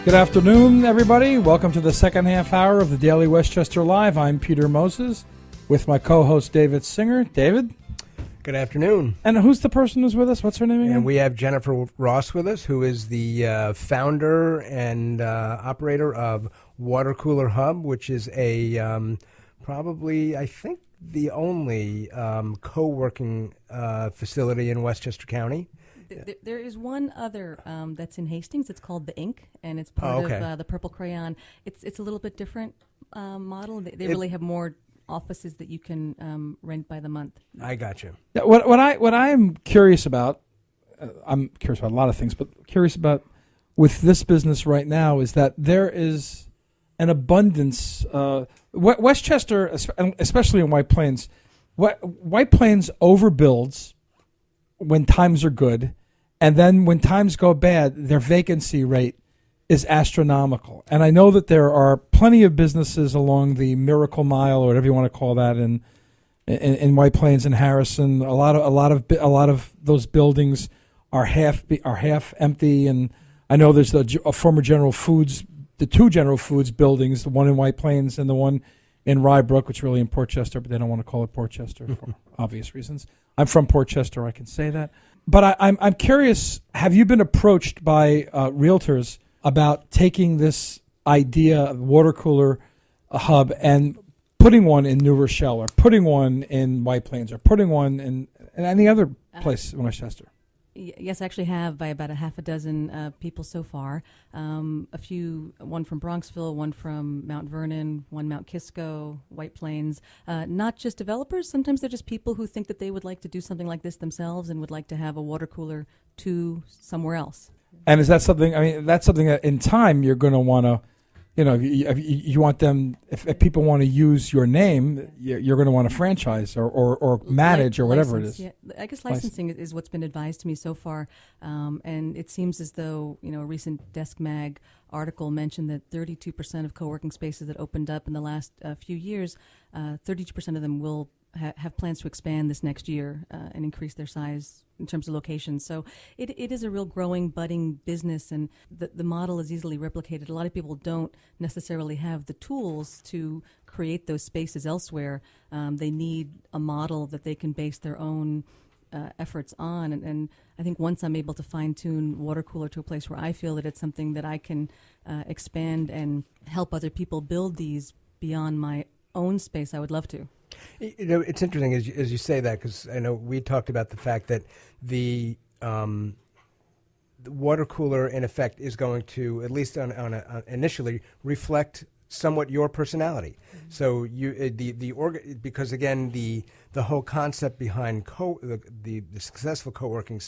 Good afternoon, everybody. Welcome to the second half hour of the Daily Westchester Live. I'm Peter Moses with my co-host David Singer. David? Good afternoon. And who's the person who's with us? What's her name again? And we have Jenifer Ross with us, who is the founder and operator of Water Cooler Hub, which is a probably, I think, the only co-working facility in Westchester County. There is one other that's in Hastings. It's called the Ink, and it's part of the Purple Crayon. It's a little bit different model. They really have more offices that you can rent by the month. I got you. Yeah, what I'm curious about, I'm curious about a lot of things, but curious about with this business right now is that there is an abundance. Westchester, especially in White Plains, White Plains overbuilds when times are good, and then when times go bad, their vacancy rate is astronomical. And I know that there are plenty of businesses along the Miracle Mile, or whatever you want to call that, in White Plains and Harrison. A lot of those buildings are half empty. And I know there's a former General Foods, the two General Foods buildings, the one in White Plains and the one in Rybrook, which is really in Portchester, but they don't want to call it Portchester for obvious reasons. I'm from Portchester, I can say that. But I'm curious, have you been approached by realtors about taking this idea of water cooler hub and putting one in New Rochelle, or putting one in White Plains, or putting one in any other place in Westchester? Yes, I actually have by about a half a dozen people so far. A few, one from Bronxville, one from Mount Vernon, one Mount Kisco, White Plains. Not just developers. Sometimes they're just people who think that they would like to do something like this themselves and would like to have a water cooler to somewhere else. And is that something, I mean, that's something that in time you're going to want to, you want them, if people want to use your name, you're going to want to franchise or manage or whatever it is. Yeah. I guess licensing is what's been advised to me so far. And it seems as though, a recent Desk Mag article mentioned that 32% of co-working spaces that opened up in the last few years, 32% of them will have plans to expand this next year and increase their size in terms of locations. So it is a real growing, budding business, and the model is easily replicated. A lot of people don't necessarily have the tools to create those spaces elsewhere. They need a model that they can base their own efforts on. And I think once I'm able to fine-tune water cooler to a place where I feel that it's something that I can expand and help other people build these beyond my own space, I would love to. It's interesting as you say that, because I know we talked about the fact that the water cooler, in effect, is going to, at least initially, reflect somewhat your personality. Mm-hmm. So because again the whole concept behind the successful co-working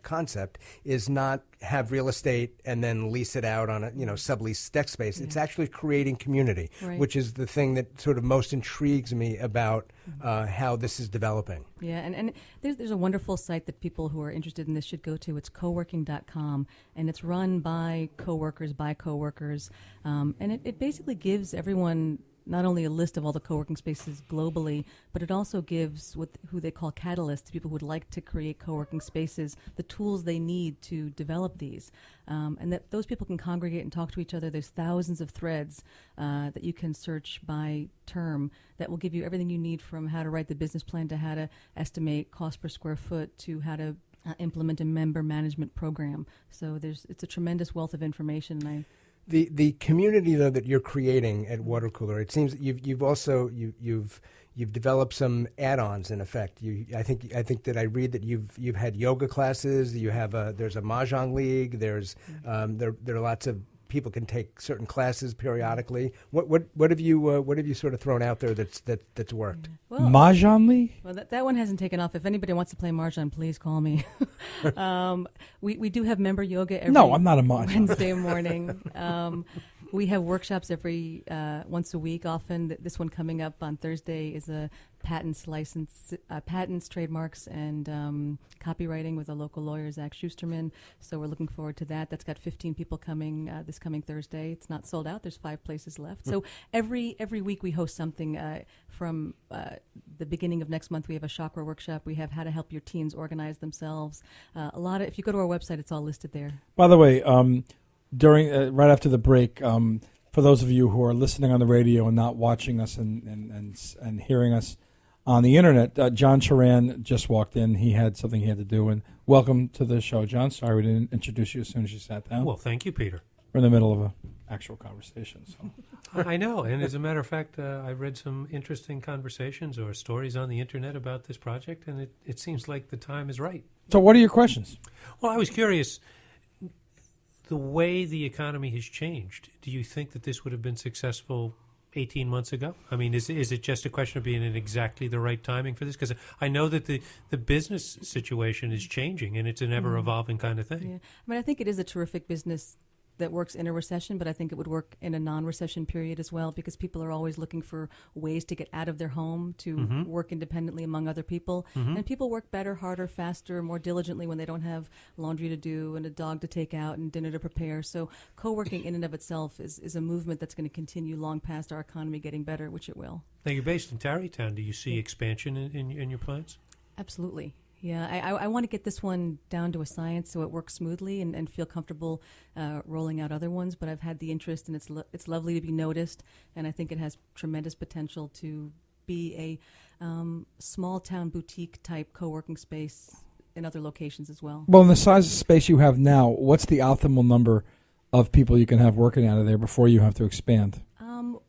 concept is not have real estate and then lease it out on a sublease deck space. Yeah. It's actually creating community, right, which is the thing that sort of most intrigues me about how this is developing. Yeah, and there's a wonderful site that people who are interested in this should go to. It's coworking.com, and it's run by coworkers by coworkers, and it basically gives everyone not only a list of all the co-working spaces globally, but it also gives who they call catalysts, people who would like to create co-working spaces, the tools they need to develop these. And that those people can congregate and talk to each other. There's thousands of threads that you can search by term that will give you everything you need, from how to write the business plan to how to estimate cost per square foot to how to implement a member management program. So it's a tremendous wealth of information. The community, though, that you're creating at Water Cooler, it seems you've developed some add-ons. In effect, I think that I read that you've had yoga classes. There's a mahjong league. There are lots of people can take certain classes periodically. What have you sort of thrown out there that's worked? Well, mahjong league? Well, that one hasn't taken off. If anybody wants to play mahjong, please call me. We do have member yoga every No, I'm not a mahjong. Wednesday morning. We have workshops every once a week. Often, this one coming up on Thursday is a patents, trademarks, and copywriting with a local lawyer, Zach Schusterman. So we're looking forward to that. That's got 15 people coming this coming Thursday. It's not sold out. There's 5 places left. So every week we host something. From the beginning of next month, we have a chakra workshop. We have how to help your teens organize themselves. If you go to our website, it's all listed there. By the way, during right after the break. For those of you who are listening on the radio and not watching us and hearing us on the internet, John Charan just walked in. He had something he had to do. And welcome to the show, John. Sorry we didn't introduce you as soon as you sat down. Well, thank you, Peter. We're in the middle of an actual conversation. So. I know, and as a matter of fact, I read some interesting conversations or stories on the internet about this project, and it seems like the time is right. So what are your questions? Well, I was curious, the way the economy has changed, do you think that this would have been successful 18 months ago? I mean, is it just a question of being in exactly the right timing for this? Because I know that the business situation is changing, and it's an ever-evolving kind of thing. Yeah. I mean, I think it is a terrific business that works in a recession, but I think it would work in a non-recession period as well, because people are always looking for ways to get out of their home, to work independently among other people. And people work better, harder, faster, more diligently when they don't have laundry to do and a dog to take out and dinner to prepare. So co-working in and of itself is a movement that's going to continue long past our economy getting better, which it will. Now, you're based in Tarrytown. Do you see expansion in your plans? Absolutely. Yeah, I want to get this one down to a science so it works smoothly and feel comfortable rolling out other ones. But I've had the interest, and it's lovely to be noticed, and I think it has tremendous potential to be a small town boutique type co-working space in other locations as well. Well, in the size of space you have now, what's the optimal number of people you can have working out of there before you have to expand?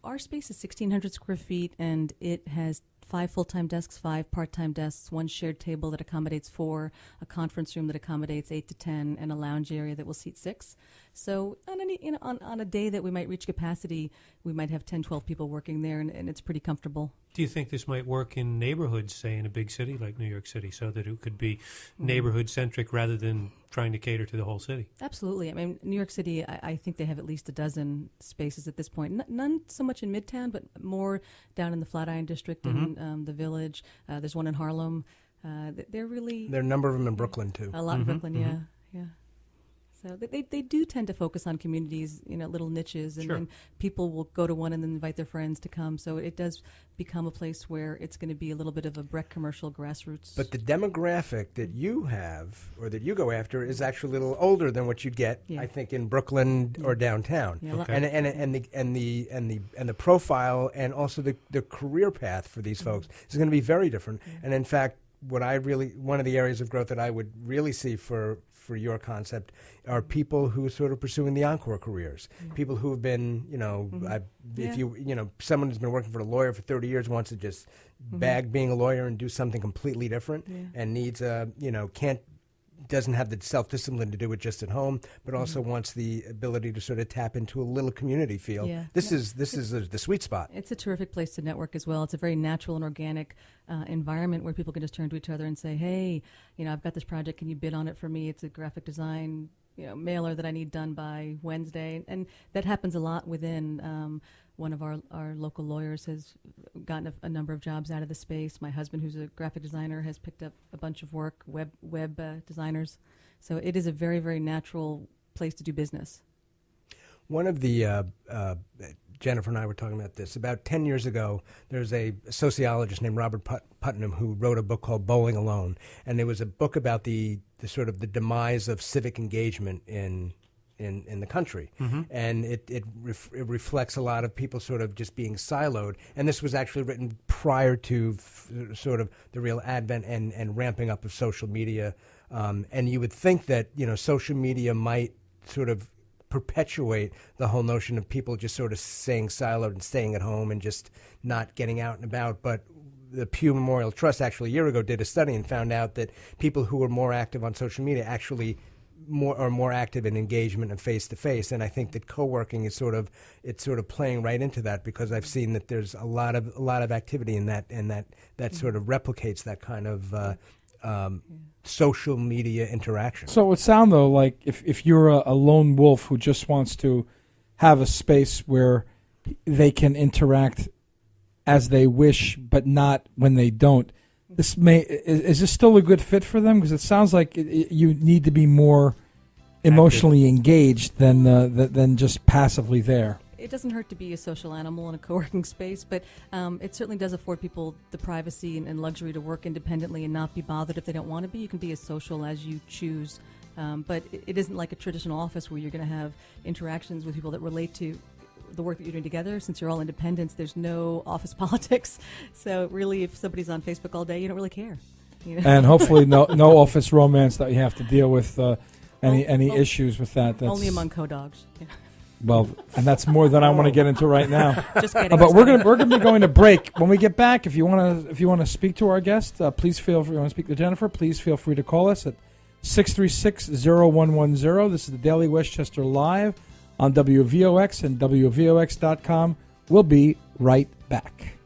Our space is 1,600 square feet, and it has 5 full-time desks, 5 part-time desks, 1 shared table that accommodates 4, a conference room that accommodates 8 to 10, and a lounge area that will seat 6. So on a day that we might reach capacity, we might have 10, 12 people working there, and it's pretty comfortable. Do you think this might work in neighborhoods, say in a big city like New York City, so that it could be neighborhood-centric rather than trying to cater to the whole city? Absolutely. I mean, New York City, I think they have at least a dozen spaces at this point. None so much in Midtown, but more down in the Flatiron District and the Village. There's one in Harlem. They're really... There are a number of them in Brooklyn, too. A lot in Brooklyn, yeah. So they do tend to focus on communities, little niches, and Sure. then people will go to one and then invite their friends to come. So it does become a place where it's going to be a little bit of a Breck commercial grassroots. But the demographic that you have or that you go after is actually a little older than what you'd get, I think, in Brooklyn or downtown. Yeah, Okay. And the profile and also the career path for these folks is going to be very different. And in fact, one of the areas of growth that I would really see for your concept are people who are sort of pursuing the encore careers. People who have been, someone who's been working for a lawyer for 30 years wants to just bag being a lawyer and do something completely different, and needs doesn't have the self-discipline to do it just at home, but also wants the ability to sort of tap into a little community feel. Yeah. This is the sweet spot. It's a terrific place to network as well. It's a very natural and organic environment where people can just turn to each other and say, hey, I've got this project. Can you bid on it for me? It's a graphic design mailer that I need done by Wednesday. And that happens a lot within. One of our local lawyers has gotten a number of jobs out of the space. My husband, who's a graphic designer, has picked up a bunch of work, web designers. So it is a very, very natural place to do business. One of the, Jenifer and I were talking about this, about 10 years ago, there's a sociologist named Robert Putnam who wrote a book called Bowling Alone. And it was a book about the sort of the demise of civic engagement in the country. And it reflects a lot of people sort of just being siloed. And this was actually written prior to sort of the real advent and ramping up of social media. And you would think that, social media might sort of perpetuate the whole notion of people just sort of staying siloed and staying at home and just not getting out and about. But the Pew Memorial Trust actually a year ago did a study and found out that people who were more active on social media actually are more active in engagement and face-to-face. And I think that co-working is sort of playing right into that, because I've seen that there's a lot of activity in that, and that sort of replicates that kind of social media interaction. So it would sound, though, like if you're a lone wolf who just wants to have a space where they can interact as they wish, but not when they don't, is this still a good fit for them? Because it sounds like you need to be more emotionally engaged than just passively there. It doesn't hurt to be a social animal in a co-working space, but it certainly does afford people the privacy and luxury to work independently and not be bothered if they don't want to be. You can be as social as you choose But it isn't like a traditional office where you're going to have interactions with people that relate to the work that you're doing together. Since you're all independents, there's no office politics. So really, if somebody's on Facebook all day, you don't really care. You know? And hopefully no office romance that you have to deal with any issues with that. That's, only among co-dogs. Yeah. Well, and that's more than I want to get into right now. Just kidding. But we're gonna be going to break. When we get back, if you want to speak to our guest, please feel free. You want to speak to Jenifer? Please feel free to call us at 636-0110. This is the Daily Westchester Live on WVOX and WVOX.com. We'll be right back.